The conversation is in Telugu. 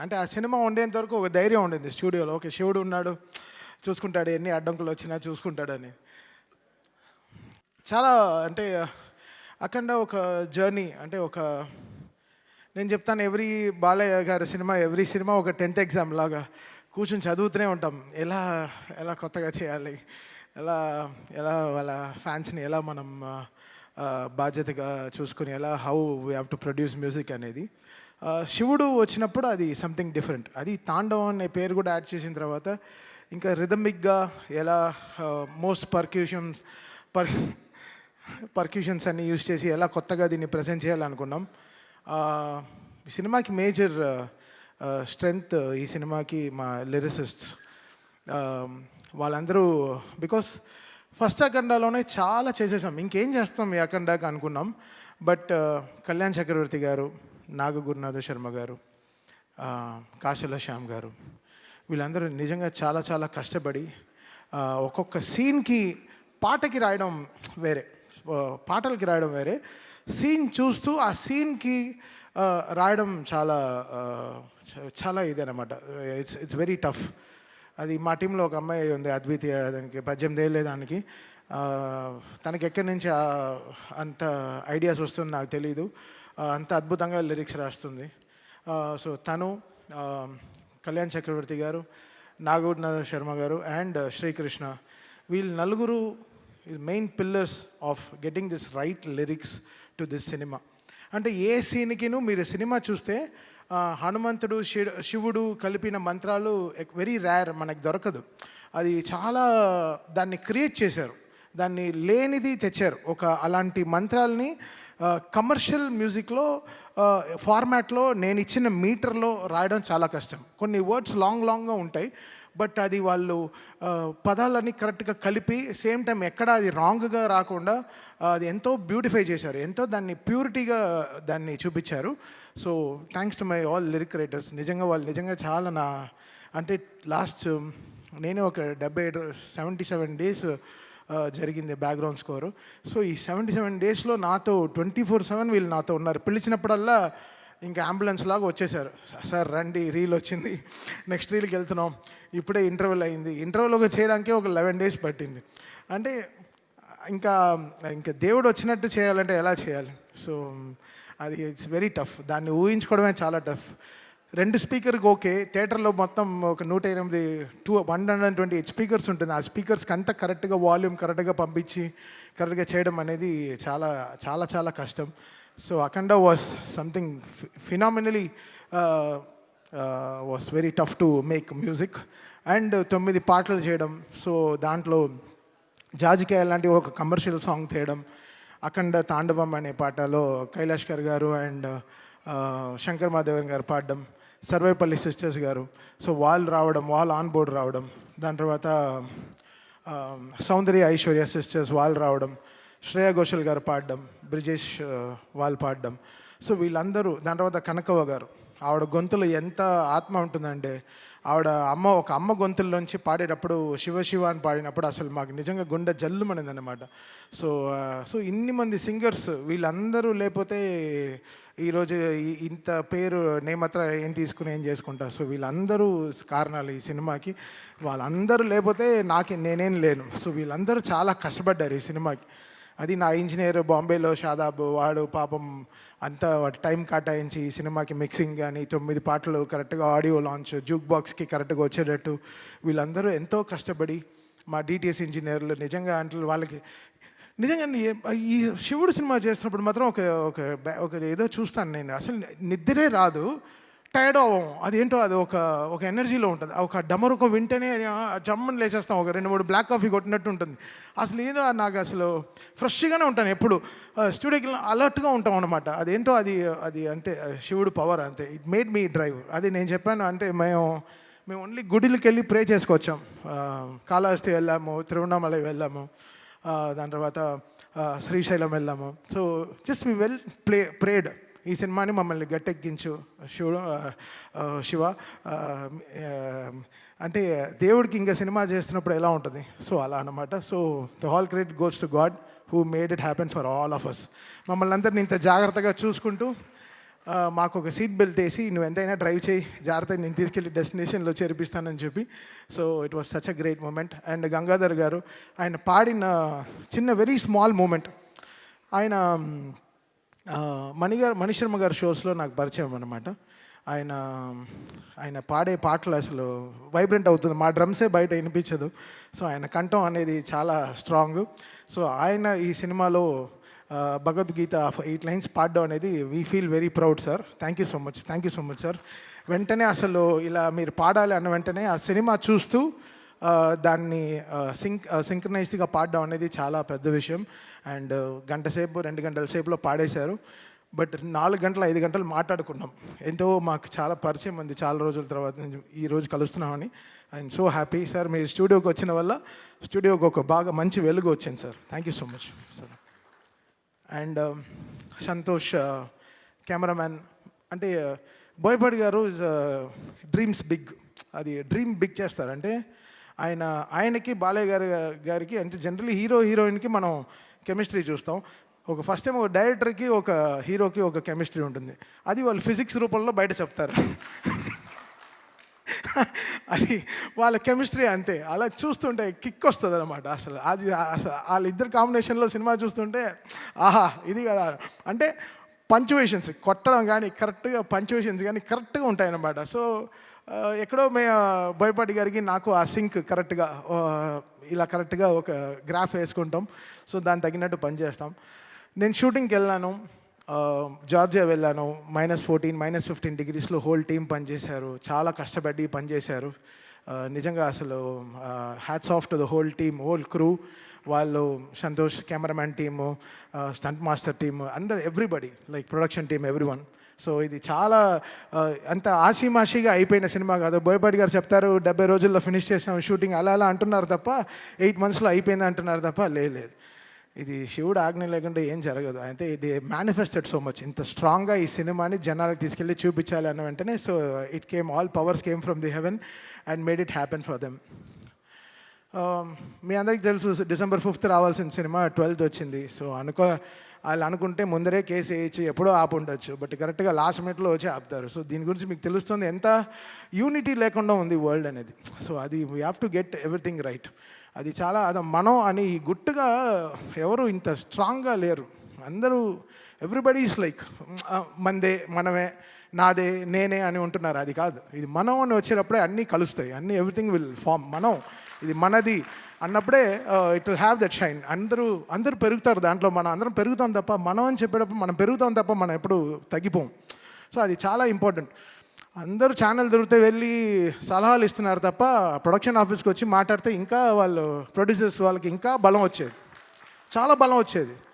అంటే ఆ సినిమా ఉండేంత వరకు ఒక ధైర్యం ఉండింది స్టూడియోలో. ఓకే, శివుడు ఉన్నాడు, చూసుకుంటాడు, ఎన్ని అడ్డంకులు వచ్చినా చూసుకుంటాడని. చాలా అంటే అఖండ ఒక జర్నీ. అంటే ఒక నేను చెప్తాను, బాలయ్య గారి సినిమా ఎవ్రీ సినిమా ఒక 10th ఎగ్జామ్ లాగా కూర్చొని చదువుతూనే ఉంటాం. ఎలా ఎలా కొత్తగా చేయాలి, ఎలా ఎలా వాళ్ళ ఫ్యాన్స్ని ఎలా మనం బాధ్యతగా చూసుకుని how we have to produce music అనేది. శివుడు వచ్చినప్పుడు అది సంథింగ్ డిఫరెంట్. అది తాండవం అనే పేరు కూడా యాడ్ చేసిన తర్వాత ఇంకా రిథమిక్గా ఎలా మోస్ట్ పర్క్యూషన్స్ అన్ని యూజ్ చేసి ఎలా కొత్తగా దీన్ని ప్రజెంట్ చేయాలనుకున్నాం. ఈ సినిమాకి మేజర్ స్ట్రెంగ్త్ ఈ సినిమాకి మా లిరిసిస్ట్స్. వాళ్ళందరూ బికాస్ ఫస్ట్ అఖండాలోనే చాలా చేసేసాం, ఇంకేం చేస్తాం ఈ అఖండాకి అనుకున్నాం. బట్ కళ్యాణ్ చక్రవర్తి గారు, నాగగురునాథ శర్మ గారు, కాశల శ్యామ్ గారు, వీళ్ళందరూ నిజంగా చాలా చాలా కష్టపడి ఒక్కొక్క సీన్కి పాటకి రాయడం వేరే, పాటలకి రాయడం వేరే, సీన్ చూస్తూ ఆ సీన్కి రాయడం చాలా చాలా ఇదనమాట. It's very tough. అది మా టీంలో ఒక అమ్మాయి ఉంది, అద్వితీయ. దానికి 18 ఏళ్ళే దానికి. తనకి ఎక్కడి నుంచి అంత ఐడియాస్ వస్తుంది నాకు తెలీదు. అంత అద్భుతంగా లిరిక్స్ రాస్తుంది. సో తను, కళ్యాణ్ చక్రవర్తి గారు, నాగగురునాథ శర్మ గారు అండ్ శ్రీకృష్ణ, వీళ్ళు నలుగురు is main pillars of getting this right lyrics to this cinema. అంటే ఏ సీన్కిను మీరు సినిమా చూస్తే హనుమంతుడు శివుడు కలిపిన మంత్రాలు వెరీ రేర్, మనకు దొరకదు. అది చాలా దాన్ని క్రియేట్ చేశారు, దాన్ని లేనిది తెచ్చారు. అలాంటి మంత్రాలని కమర్షియల్ మ్యూజిక్లో ఫార్మాట్లో నేను ఇచ్చిన మీటర్లో రాయడం చాలా కష్టం. కొన్ని వర్డ్స్ లాంగ్గా ఉంటాయి, బట్ అది వాళ్ళు పదాలని కరెక్ట్గా కలిపి సేమ్ టైం ఎక్కడ అది రాంగ్గా రాకుండా అది ఎంతో బ్యూటిఫై చేశారు, ఎంతో దాన్ని ప్యూరిటీగా దాన్ని చూపించారు. So thanks to my all lyric writers. నిజంగా వాళ్ళు నిజంగా చాలా అంటే లాస్ట్ నేనే ఒక 77 డేస్ జరిగింది బ్యాక్గ్రౌండ్ స్కోరు. సో ఈ 77 డేస్లో నాతో 24/7 వీళ్ళు నాతో ఉన్నారు. పిలిచినప్పుడల్లా ఇంకా అంబులెన్స్ లాగా వచ్చేసారు. సార్ రండి, రీల్ వచ్చింది, నెక్స్ట్ రీల్కి వెళ్తున్నాం, ఇప్పుడే ఇంటర్వెల్ అయింది. ఇంటర్వెల్ చేయడానికి ఒక 11 డేస్ పట్టింది. అంటే ఇంకా ఇంకా దేవుడు వచ్చినట్టు చేయాలంటే ఎలా చేయాలి? సో అది ఇట్స్ వెరీ టఫ్. దాన్ని ఊహించుకోవడమే చాలా టఫ్. 2 స్పీకర్కి ఓకే, థియేటర్లో మొత్తం ఒక 128 స్పీకర్స్ ఉంటుంది. ఆ స్పీకర్స్కి అంతా కరెక్ట్గా వాల్యూమ్ కరెక్ట్గా పంపించి కరెక్ట్గా చేయడం అనేది చాలా చాలా చాలా కష్టం. So Akhanda was something phenomenally was very tough to make music. And 9 పాటలు చేయడం, సో దాంట్లో జాజికాయ లాంటి ఒక కమర్షియల్ సాంగ్ చేయడం, అఖండ తాండవం అనే పాటలో కైలాష్కర్ గారు అండ్ శంకర్ మాధవన్ గారు పాడడం, సర్వేపల్లి సిస్టర్స్ గారు, సో వాళ్ళు రావడం, వాళ్ళు ఆన్ బోర్డ్ రావడం, దాని తర్వాత సౌందర్య ఐశ్వర్య సిస్టర్స్ వాళ్ళు రావడం, శ్రేయా ఘోషల్ గారు పాడడం, బ్రిజేష్ వాళ్ళు పాడడం. సో వీళ్ళందరూ, దాని తర్వాత కనకవ్వ గారు, ఆవిడ గొంతులో ఎంత ఆత్మ ఉంటుందంటే, ఒక అమ్మ గొంతుల్లోంచి పాడేటప్పుడు శివ శివ అని పాడినప్పుడు అసలు మాకు నిజంగా గుండె జల్లుమనింది అనమాట. సో ఇన్ని మంది సింగర్స్ వీళ్ళందరూ లేకపోతే ఈరోజు ఇంత పేరు నేమత్ర ఏం తీసుకుని ఏం చేసుకుంటా. సో వీళ్ళందరూ కారణాలు ఈ సినిమాకి. వాళ్ళందరూ లేకపోతే నేనేం లేను. సో వీళ్ళందరూ చాలా కష్టపడ్డారు ఈ సినిమాకి. అది నా ఇంజనీర్ బాంబేలో షాదాబ్, వాడు పాపం అంతా వాటి టైం కేటాయించి ఈ సినిమాకి మిక్సింగ్ కానీ 9 పాటలు కరెక్ట్గా ఆడియో లాంచ్, జూక్ బాక్స్కి కరెక్ట్గా వచ్చేటట్టు వీళ్ళందరూ ఎంతో కష్టపడి, మా డిటిఎస్ ఇంజనీర్లు నిజంగా అంటే వాళ్ళకి నిజంగా ఈ శివుడు సినిమా చేస్తున్నప్పుడు మాత్రం ఒక ఏదో చూస్తాను నేను, అసలు నిద్రే రాదు, టైర్డ్ అవ్వం. అదేంటో అది ఒక ఎనర్జీలో ఉంటుంది. ఒక డమరుక వింటేనే జమ్మని లేచేస్తాం, ఒక 2-3 బ్లాక్ కాఫీ కొట్టినట్టు ఉంటుంది. అసలు ఏదో నాకు అసలు ఫ్రెష్గానే ఉంటాను, ఎప్పుడు స్టూడియోకి అలర్ట్గా ఉంటాం అనమాట. అదేంటో అది అంతే, శివుడు పవర్ అంతే. It made me drive. అది నేను చెప్పాను. అంటే మేము ఓన్లీ గుడికి వెళ్ళి ప్రే చేసుకొచ్చాం. కాళహస్తి వెళ్ళాము, తిరువణామలై వెళ్ళాము, దాని తర్వాత శ్రీశైలం వెళ్ళాము. So just we prayed. ఈ సినిమాని మమ్మల్ని గట్టెక్కించు శివ. అంటే దేవుడికి ఇంకా సినిమా చేస్తున్నప్పుడు ఎలా ఉంటుంది, సో అలా అనమాట. So the all credit goes to God who made it happen for all of us. మమ్మల్ని అందరినీ ఇంత జాగ్రత్తగా చూసుకుంటూ మాకు ఒక సీట్ బెల్ట్ వేసి నువ్వు ఎంతైనా డ్రైవ్ చేయి, జాగ్రత్తగా నేను తీసుకెళ్ళి డెస్టినేషన్లో చేర్పిస్తానని చెప్పి. So it was such a great moment. And Gangadhar గారు ఆయన పాడిన చిన్న వెరీ స్మాల్ మూమెంట్, ఆయన మణిశర్మ గారి షోస్లో నాకు పరిచయం అనమాట. ఆయన ఆయన పాడే పాటలు అసలు వైబ్రెంట్ అవుతుంది, మా డ్రమ్సే బయట వినిపించదు. సో ఆయన కంఠం అనేది చాలా స్ట్రాంగ్. సో ఆయన ఈ సినిమాలో భగవద్గీత 8 లైన్స్ పాడడం అనేది we feel very proud sir. Thank you so much sir. వెంటనే అసలు ఇలా మీరు పాడాలి అన్న వెంటనే ఆ సినిమా చూస్తూ దాన్ని సింక్రనైజ్డ్గా పాడడం అనేది చాలా పెద్ద విషయం. అండ్ గంట సేపు 2 గంటల సేపులో పాడేశారు. బట్ 4 గంటలు 5 గంటలు మాట్లాడుకున్నాం. ఎంతో మాకు చాలా పరిచయం ఉంది చాలా రోజుల తర్వాత ఈరోజు కలుస్తున్నామని. I'm so happy sir. మీరు స్టూడియోకి వచ్చిన వల్ల స్టూడియోకి ఒక బాగా మంచి వెలుగు వచ్చింది sir. Thank you so much sir. And Santosh cameraman, అంటే బోయపాటి గారు డ్రీమ్స్ బిగ్, అది డ్రీమ్ బిగ్ చేస్తారు. అంటే ఆయనకి బాలయ్య గారికి అంటే జనరల్లీ హీరోయిన్కి మనం కెమిస్ట్రీ చూస్తాం. ఒక ఫస్ట్ టైం ఒక డైరెక్టర్కి ఒక హీరోకి ఒక కెమిస్ట్రీ ఉంటుంది, అది వాళ్ళు ఫిజిక్స్ రూపంలో బయట చెప్తారు. అది వాళ్ళ కెమిస్ట్రీ అంతే. అలా చూస్తుంటే కిక్ వస్తుంది అనమాట. అసలు వాళ్ళిద్దరు కాంబినేషన్లో సినిమా చూస్తుంటే ఆహా ఇది కదా. అంటే పంచువేషన్స్ కొట్టడం కానీ కరెక్ట్గా పంచువేషన్స్ కానీ కరెక్ట్గా ఉంటాయన్నమాట. సో ఎక్కడో బోయపాటి గారికి నాకు ఆ సింక్ కరెక్ట్గా ఇలా కరెక్ట్గా ఒక గ్రాఫ్ వేసుకుంటాం. సో దానికి తగినట్టు పనిచేస్తాం. నేను షూటింగ్కి వెళ్ళాను, జార్జియా వెళ్ళాను. -14, -15 డిగ్రీస్లో హోల్ టీం పనిచేశారు, చాలా కష్టపడి పనిచేశారు. నిజంగా అసలు hats off to the whole team, whole crew. వాళ్ళు Santosh cameraman team, stunt master team, అందరు everybody, like production team, everyone. So ఇది చాలా అంత ఆషిమాషిగా అయిపోయిన సినిమా కాదు. బోయపాటి గారు చెప్తారు 70 రోజుల్లో ఫినిష్ చేసాం షూటింగ్, అలా అంటున్నారు తప్ప 8 monthsలో అయిపోయింది అంటున్నారు తప్ప లేదు. ఇది శివుడు ఆజ్ఞ లేకుండా ఏం జరగదు. అయితే ఇది మేనిఫెస్టెడ్ సో మచ్. ఇంత స్ట్రాంగ్గా ఈ సినిమాని జనాలకు తీసుకెళ్ళి చూపించాలి అన్న వెంటనే so it came, all powers came from the heaven and made it happen for them. మీ అందరికీ తెలుసు December 5th రావాల్సిన సినిమా 12th వచ్చింది. సో వాళ్ళు అనుకుంటే ముందరే కేసు వేయించి ఎప్పుడో ఆపు ఉండొచ్చు, బట్ కరెక్ట్గా లాస్ట్ మినిట్లో వచ్చి ఆపుతారు. సో దీని గురించి మీకు తెలుస్తుంది ఎంత యూనిటీ లేకుండా ఉంది వరల్డ్ అనేది. సో అది we have to get everything right. అది చాలా మనం అని గుట్టుగా ఎవరు ఇంత స్ట్రాంగ్గా లేరు. అందరూ ఎవ్రీబడి ఈస్ లైక్ మనదే, మనమే, నాదే, నేనే అని ఉంటున్నారు. అది కాదు, ఇది మనం అని వచ్చేటప్పుడే అన్నీ కలుస్తాయి, అన్నీ ఎవ్రీథింగ్ విల్ ఫామ్. మనం ఇది మనది అన్నప్పుడే it will have that shine. అందరూ పెరుగుతారు దాంట్లో, మనం అందరం పెరుగుతాం తప్ప, మనం అని చెప్పేటప్పుడు మనం పెరుగుతాం తప్ప మనం ఎప్పుడు తగ్గిపోం. సో అది చాలా ఇంపార్టెంట్. అందరూ ఛానల్ దొరికితే వెళ్ళి సలహాలు ఇస్తున్నారు తప్ప ప్రొడక్షన్ ఆఫీస్కి వచ్చి మాట్లాడితే ఇంకా వాళ్ళు ప్రొడ్యూసర్స్ వాళ్ళకి ఇంకా బలం వచ్చేది, చాలా బలం వచ్చేది.